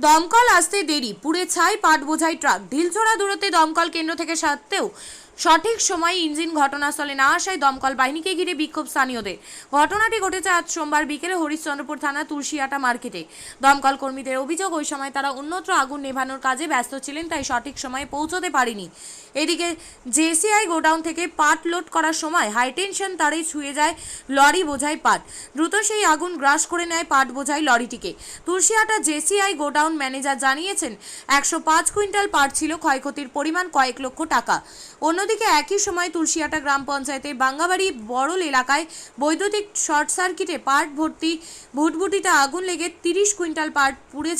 দমকল আসতে দেরি, পুড়ে ছাই পাট বোঝাই ট্রাক। ঢিলছোড়া দূরত্বে দমকল কেন্দ্র থেকে সত্ত্বেও সঠিক সময়ে ইঞ্জিন ঘটনাস্থলে না আসায় দমকল বাহিনীকে ঘিরে বিক্ষোভ স্থানীয়দের। ঘটনাটি ঘটেছে আজ সোমবার বিকেলে হরিশ্চন্দ্রপুর থানা তুলসিয়াটা মার্কেটে। দমকল কর্মীদের অভিযোগ, ওই সময় তারা অন্যত্র আগুন নেভানোর কাজে ব্যস্ত ছিলেন, তাই সঠিক সময়ে পৌঁছতে পারেনি। এদিকে জেসিআই গোডাউন থেকে পাট লোড করার সময় হাইটেনশন তারে ছুঁয়ে যায় লরি বোঝাই পাট। দ্রুত সেই আগুন গ্রাস করে নেয় পাট বোঝাই লরিটিকে। তুলসিয়াটা জেসিআই গোডাউন ম্যানেজার জানিয়েছেন, 105 কুইন্টাল পাট ছিল, ক্ষয়ক্ষতির পরিমাণ কয়েক লক্ষ টাকা। অন্যদিকে একই সময় তুলসিয়াটা গ্রাম পঞ্চায়েতের বাঙ্গাবাড়ি বড়ল এলাকায় বৈদ্যুতিক শর্ট সার্কিটে পাট ভর্তি ভুটভুটিতে আগুন লেগে 30 কুইন্টাল পাট পুড়ে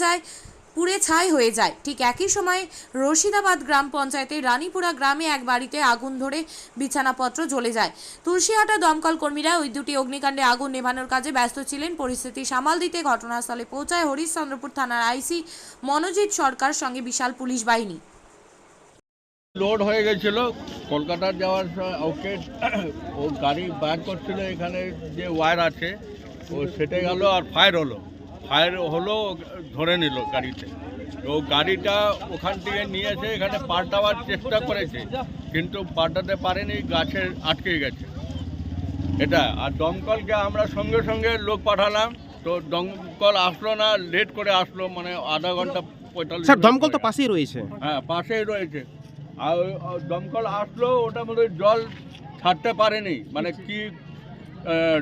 ছাই হয়ে যায়। ঠিক একই সময় রশিদাবাদ গ্রাম পঞ্চায়েতের রানীপুরা গ্রামে এক বাড়িতে আগুন ধরে বিছানাপত্র জ্বলে যায়। তুলসিয়াটা দমকল কর্মীরা ওই দুটি অগ্নিকাণ্ডে আগুন নেভানোর কাজে ব্যস্ত ছিলেন। পরিস্থিতি সামাল দিতে ঘটনাস্থলে পৌঁছায় হরিশ্চন্দ্রপুর থানার আইসি মনোজিৎ সরকার সঙ্গে বিশাল পুলিশ বাহিনী। লোড হয়ে গেছিল কলকাতা যাওয়ার ওকে ও গাড়ি ব্যাক করছিল, এখানে যে ওয়্যার আছে ও সেটে গেল আর ফায়ার হলো ধরে নিল গাড়িতে। তো গাড়িটা ওখান থেকে নিয়ে এসে এখানে পাল্টাবার চেষ্টা করেছে, কিন্তু পাল্টাতে পারেনি, গাছে আটকে গেছে এটা। আর দমকলকে আমরা সঙ্গে সঙ্গে লোক পাঠালাম, তো দমকল আসলো না, লেট করে আসলো, মানে আধা ঘন্টা 45। স্যার দমকল তো পাশেই রয়েছে। হ্যাঁ, পাশেই রয়েছে। আর দমকল আসলো, ওটা মধ্যে জল ছাড়তে পারেনি, মানে কি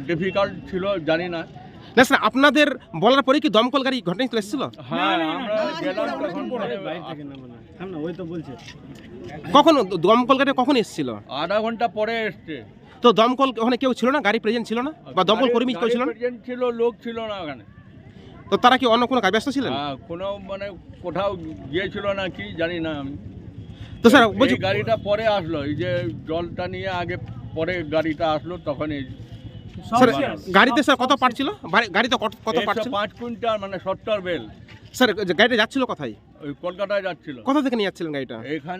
ডিফিকাল্ট ছিল জানি না। না স্যার, আপনাদের বলার পরে কি দমকল গাড়ি ঘটনাস্থলে এসেছিল? হ্যাঁ, আমরা গেলাম তখন। কখন দমকল গাড়ি কখন এসেছিল? আধা ঘন্টা পরে এসছে। তো দমকল ওখানে কেউ ছিল না, গাড়ি প্রেজেন্ট ছিল না, বা দমকল কর্মী কেউ ছিল না? প্রেজেন্ট ছিল, লোক ছিল না ওখানে। তো তারা কি অন্য কোনো কাজ ব্যস্ত ছিলেন? হ্যাঁ, কোনো মানে কোথাও গিয়েছিল না কি জানি না আমি। তো স্যার এই বলছি, গাড়িটা পরে আসলো, এই যে জলটা নিয়ে আগে পরে গাড়িটা আসলো, তখন এই স্যার গাড়িতে স্যার কত পাট ছিল? গাড়িতে কত পাট ছিল? 5 কুইন্টাল, মানে 70 বেল। স্যার গাড়িটা যাচ্ছিল কোথায়? ওই কলকাতায় যাচ্ছিল। কোথা থেকে নিয়ে যাচ্ছিলেন গাড়িটা? এখান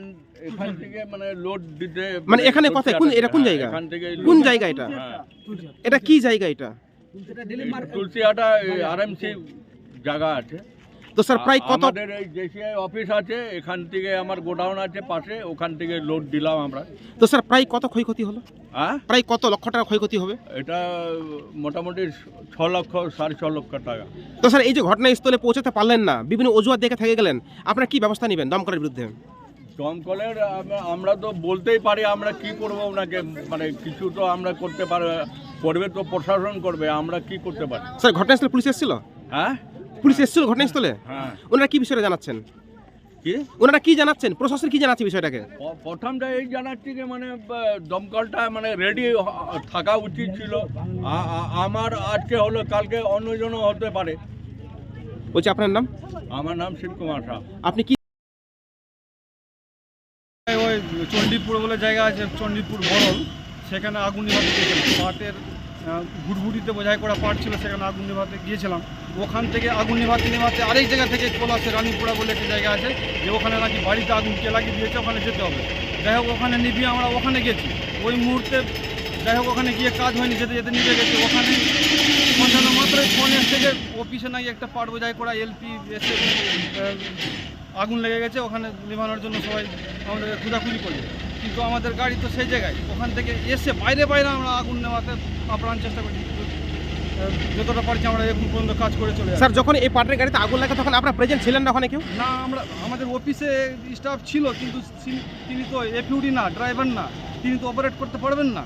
থেকে মানে লোড দিতে, মানে এখানে কোথায়, কোন এটা কোন জায়গা? এখান থেকে কোন জায়গা এটা? হ্যাঁ, এটা কি জায়গা এটা? তুলসিয়াটা আরএমসি জায়গা আছে। তো স্যার প্রায় কত? আমাদের এই জেসিআই অফিস আছে, এখান থেকে আমার গোডাউন আছে পাশে, ওখান থেকে লোড দিলাম আমরা। তো স্যার প্রায় কত ক্ষয়ক্ষতি হলো? হ্যাঁ, প্রায় কত লক্ষ টাকা ক্ষয়ক্ষতি হবে? এটা মোটামুটি 6 লক্ষ 6.5 লক্ষ টাকা। তো স্যার এই যে ঘটনাস্থলে পৌঁছাতে পারলেন না, বিভিন্ন অজুহাত দেখে থেকে গেলেন, আপনারা কি ব্যবস্থা নেবেন দমকলের বিরুদ্ধে? দমকলের আমরা তো বলতেই পারি, আমরা কি করব ওনাকে, মানে কিছু তো আমরা করবে তো প্রশাসন করবে, আমরা কি করতে পারি। স্যার ঘটনাস্থলে পুলিশ এসেছিল? হ্যাঁ, পুলিশ এসেছিল ঘটনাস্থলে? হ্যাঁ। ওনারা কি বিষয়ে জানাচ্ছেন? কি ওনারা কি জানাচ্ছেন, প্রশাসন কি জানাচ্ছে বিষয়টাকে? প্রথমটা এই জানাচ্ছি যে মানে দমকলটা মানে রেডি থাকা উচিত ছিল। আমার আজকে হলো, কালকে অন্যজনও হতে পারে। বলছি আপনার নাম? আমার নাম শিব কুমার সাহা। আপনি কি? ওই চণ্ডীপুর বলে জায়গা আছে, চণ্ডীপুর বড়ল, সেখানে আগুন নেভাতে গিয়েছিলাম। পাটের ভুটভুটিতে বোঝাই করা পাট ছিল, সেখানে আগুন নেভাতে গিয়েছিলাম। ওখান থেকে আগুন নেভাতে আরেক জায়গা থেকে কল আসে, রানীপুরা বলে একটা জায়গা আছে, যে ওখানে নাকি বাড়িতে আগুন কে লাগিয়ে দিয়েছে, ওখানে যেতে হবে। যাই হোক, ওখানে নিভিয়ে আমরা ওখানে গেছি। ওই মুহূর্তে যাই হোক ওখানে গিয়ে কাজ হয়নি, যেতে যেতে নিভে গেছি। ওখানে পৌঁছানো মাত্রই ফোন এসে যে অফিসে নাকি একটা পাট বোঝাই করা এলপি এসে আগুন লেগে গেছে, ওখানে নেভানোর জন্য সবাই আমাদেরকে খোঁজাখুঁজি করবে। কিন্তু আমাদের গাড়ি তো সেই জায়গায়, ওখান থেকে এসে বাইরে আমরা আগুন নেওয়াতে আপ্রাণ চেষ্টা করছি। যতটা পারছি আমরা এখন পর্যন্ত কাজ করে চলে যাচ্ছি। স্যার যখন এই পাটের গাড়িতে আগুন লাগে তখন আপনারা প্রেজেন্ট ছিলেন না ওখানে কেউ? না, আমাদের অফিসে স্টাফ ছিল, কিন্তু তিনি তো এফইউডি না, ড্রাইভার না, তিনি তো অপারেট করতে পারবেন না।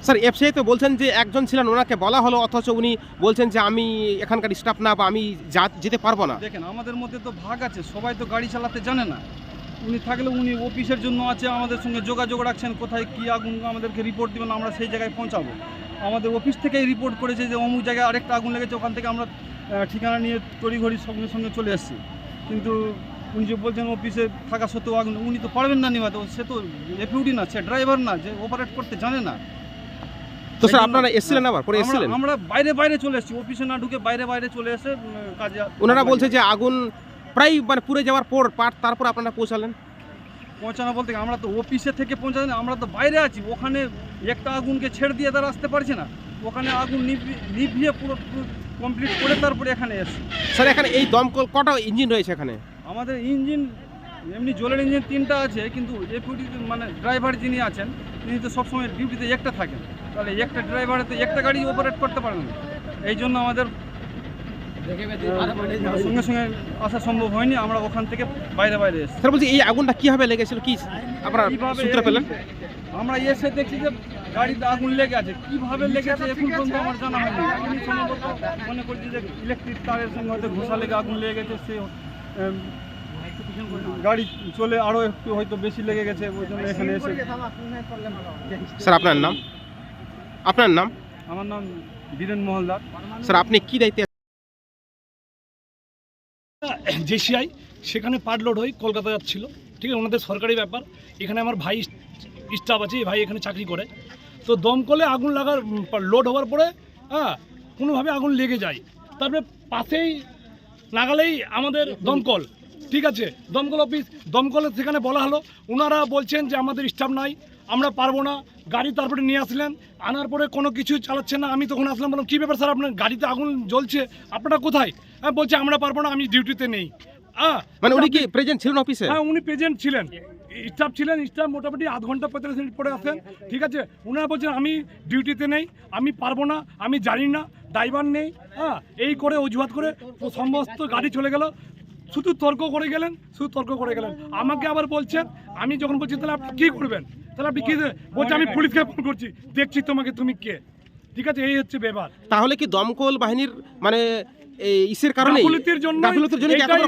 স্যার এফসিআই তো বলছেন যে একজন ছিলেন, ওনাকে বলা হলো, অথচ উনি বলছেন যে আমি এখানকার স্টাফ না, বা আমি যেতে পারবো না। দেখেন, আমাদের মধ্যে তো ভাগ আছে, সবাই তো গাড়ি চালাতে জানে না। উনি থাকলে উনি অফিসের জন্য আছে, আমাদের সঙ্গে যোগাযোগ রাখছেন, কোথায় কী আগুন আমাদেরকে রিপোর্ট দেবেন, আমরা সেই জায়গায় পৌঁছাবো। আমাদের অফিস থেকেই রিপোর্ট করেছে যে অমুক জায়গায় আরেকটা আগুন লেগেছে, ওখান থেকে আমরা ঠিকানা নিয়ে তড়িঘড়ি সঙ্গে সঙ্গে চলে এসেছি। কিন্তু উনি যে বলছেন অফিসে থাকা সত্ত্বেও আগুন, উনি তো পারবেন না নিভাতে, সে তো এফইউডি না, সে ড্রাইভার না, যে অপারেট করতে জানে না। তো স্যার আপনারা এসেছিলেন, আবার পরে এসেছিলেন? আমরা বাইরে চলে এসেছি, অফিসে না ঢুকে বাইরে চলে এসে কাজে। ওনারা বলছে যে আগুন প্রায় মানে পুড়ে যাওয়ার পর পাট, তারপর আপনারা পৌঁছালেন। পৌঁছানো বলতে আমরা তো অফিসে থেকে পৌঁছানো, আমরা তো বাইরে আছি। ওখানে একটা আগুনকে ছেড়ে দিয়ে তারা আসতে পারছে না, ওখানে আগুন নিভিয়ে পুরো কমপ্লিট করে তারপরে এখানে এসছি। স্যার এখানে এই দমকল কটা ইঞ্জিন রয়েছে এখানে? আমাদের ইঞ্জিন এমনি জলের ইঞ্জিন 3টা আছে, কিন্তু ডেপুটি মানে ড্রাইভার যিনি আছেন তিনি তো সবসময় ডিউটিতে একটা থাকেন, তাহলে একটা ড্রাইভারেতে একটা গাড়ি অপারেট করতে পারেন না, এই জন্য আমাদের সঙ্গে সঙ্গে আসা সম্ভব হয়নি, আমরা ওখান থেকে বাইরে এসেছি। স্যার বলছি এই আগুনটা কিভাবে লেগেছিল, কি আপনারা কিভাবে সূত্র পেলেন? আমরা এসে দেখছি যে গাড়িতে আগুন লেগে আছে, কিভাবে লেগেছে এখন পর্যন্ত আমার জানা হয়নি। আমি সম্ভবত মনে করছি যে ইলেকট্রিক তারের সঙ্গে হয়তো ঘষা লেগে আগুন লেগে গেছে, সে গাড়ি চলে আরও একটু হয়তো বেশি লেগে গেছে, ওই জন্য এখানে এসে। স্যার আপনার নাম? আপনার নাম? আমার নাম বীরেন মহলদার। স্যার আপনি কি দায়িত্বে? জেসিআই সেখানে পার্ট লোড হয়ে কলকাতা যাচ্ছিল, ঠিক আছে, ওনাদের সরকারি ব্যাপার। এখানে আমার ভাই স্টাফ আছে, এই ভাই এখানে চাকরি করে। তো দমকলে আগুন লাগার লোড হওয়ার পরে কোনোভাবে আগুন লেগে যায়, তারপরে পাশেই লাগালেই আমাদের দমকল, ঠিক আছে, দমকল অফিস, দমকলের সেখানে বলা হলো, ওনারা বলছেন যে আমাদের স্টাফ নাই, আমরা পারবো না। গাড়ি তারপরে নিয়ে আসলেন, আনার পরে কোনো কিছু চালাচ্ছে না। আমি তখন আসলাম, বললাম কী ব্যাপার স্যার, আপনার গাড়িতে আগুন জ্বলছে, আপনারা কোথায়? হ্যাঁ বলছে আমরা পারবো না, আমি ডিউটিতে নেই। মানে উনি কি প্রেজেন্ট ছিলেন অফিসে? হ্যাঁ উনি প্রেজেন্ট ছিলেন, স্টাফ ছিলেন, স্টাফ মোটামুটি আধ ঘন্টা 45 মিনিট পরে আসেন, ঠিক আছে। ওনারা বলছেন আমি ডিউটিতে নেই, আমি পারবো না, আমি জানি না, ড্রাইভার নেই, এই করে অজুহাত করে সমস্ত গাড়ি চলে গেল। শুধু তর্ক করে গেলেন, আমাকে আবার বলছেন, আমি যখন বলছি তাহলে আপনি কী করবেন, তাহলে আপনি কী বলছেন, আমি পুলিশকে ফোন করছি, দেখছি তোমাকে, তুমি কে, ঠিক আছে, এই হচ্ছে ব্যাপার। তাহলে কি দমকল বাহিনীর মানে এই ইসের কারণে গাফিলতির জন্য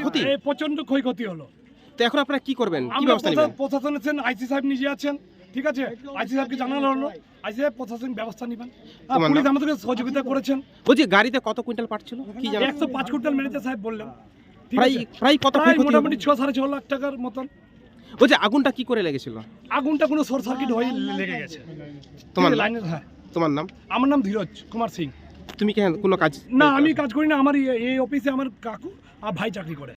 ক্ষতি, প্রচন্ড ক্ষয়ক্ষতি হলো। তো এখন আপনারা কি করবেন, কি আমরা ব্যবস্থা নেবেন? প্রশাসন আছেন, আইসি সাহেব নিজে আছেন, ঠিক আছে, আইসি সাহেবকে জানানো হলো, আইসি সাহেব প্রশাসনিক ব্যবস্থা নেবেন। পুলিশ আমাদেরকে সহযোগিতা করেছেন। বলছি গাড়িতে কত কুইন্টাল পাট ছিল কি জানেন? 105 কুইন্টাল মেরেছে সাহেব বললেন, ঠিক প্রায় আছে, প্রায় কত প্রায় ক্ষয়ক্ষতি? মোটামুটি 6-6.5 লাখ টাকার মতন। বলছি আগুনটা কি করে লেগেছিল? আগুনটা কোনো শর্ট সার্কিট হয়ে লেগে গেছে। তোমার লাইনের, হ্যাঁ। তোমার নাম? আমার নাম ধীরজ কুমার সিং। তুমি কি কোনো কাজ? না আমি কাজ করি না, আমার এই অফিসে আমার কাকু আর ভাই চাকরি করে।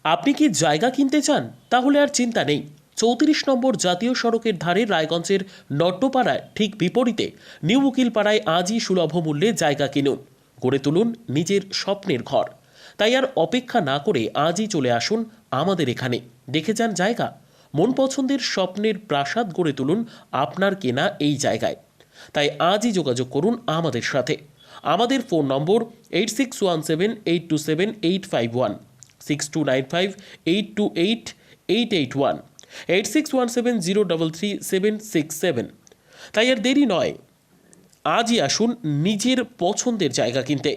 আপনি কি জায়গা কিনতে চান? তাহলে আর চিন্তা নেই। 34 নম্বর জাতীয় সড়কের ধারে রায়গঞ্জের নট্টপাড়ায় ঠিক বিপরীতে নিউ উকিলপাড়ায় আজই সুলভ মূল্যে জায়গা কিনুন, গড়ে তুলুন নিজের স্বপ্নের ঘর। তাই আর অপেক্ষা না করে আজই চলে আসুন আমাদের এখানে, দেখে যান জায়গা। মন পছন্দের স্বপ্নের প্রাসাদ গড়ে তুলুন আপনার কেনা এই জায়গায়। তাই আজই যোগাযোগ করুন আমাদের সাথে। আমাদের ফোন নম্বর 8617827851, 6295828881, 8617033767। তাই আর দেরি নয়, আজই আসুন নিজের পছন্দের জায়গা কিনতে।